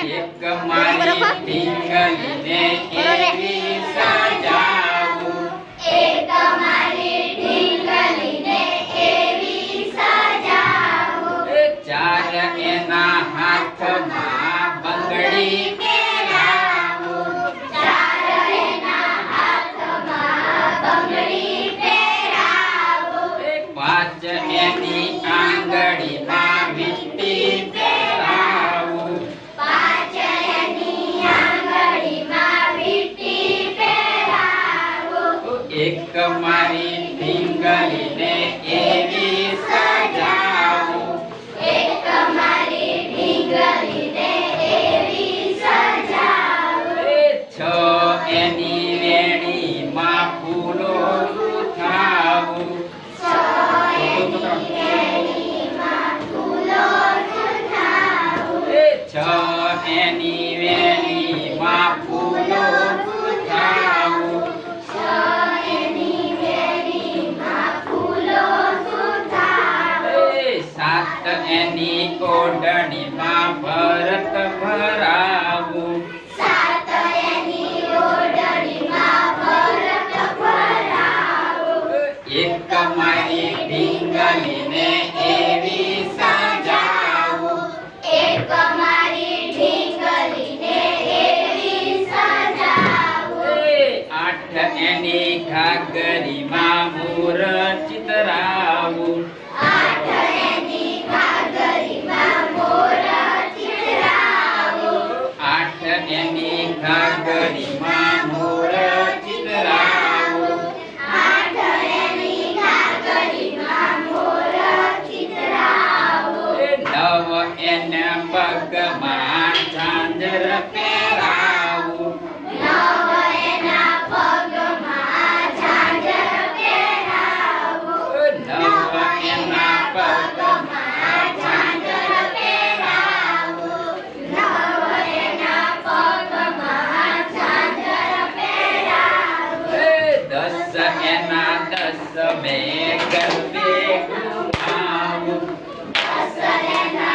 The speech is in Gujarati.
એક મારી ઢીંગલીને એવી સજાવું, એક મારી ઢીંગલીને એવી સજાવું, ચાર એના હાથમાં બંગડી પહેરાવું, ચાર એના હાથમાં બંગડી પહેરાવું, પાંચ એની આંગળીમાં વીંટી પહેરાવું, પાંચ એની આંગળીમાં વીંટી પહેરાવું, એક મારી ઢીંગલીને એવી સજાવું, એક મારી ઢીંગલીને એવી સજાવું, છ એની વેણીમાં ફૂલો સુથાવું, એનીમાં ફૂલો સુથાવું, છ એની વેણીમાં ફૂલો સુથાવું, એની વેણીમાં ફૂલો સુથાવું, સાત એની ઓઢણીમાં ભરત ભરાવું, સાત એની ઓઢણીમાં ભરત ભરાવું, એક મારી ઢીંગલીને એવી સજાવું, એક મારી ઢીંગલીને એવી સજાવું, આઠ એની ઘાઘરીમાં મોર ચિતરાવું, આઠ એની ઘાઘરીમાં મોર ચિતરાવું, આઠ એની ઘાઘરીમાં મોર ચિતરાવું, આઠ એની ઘાઘરીમાં મોર ચિતરાવું, નવ એને પગમાં ઝાંઝર પહેરાવું, નવ એના પગમાં ઝાંઝર પહેરાવું, નવ એના પગમાં ઝાંઝર પહેરાવું, નવ એના પગમાં ઝાંઝર પહેરાવું, દસ એના 10 મેં ગરબે ઘુમાવું, દસ એના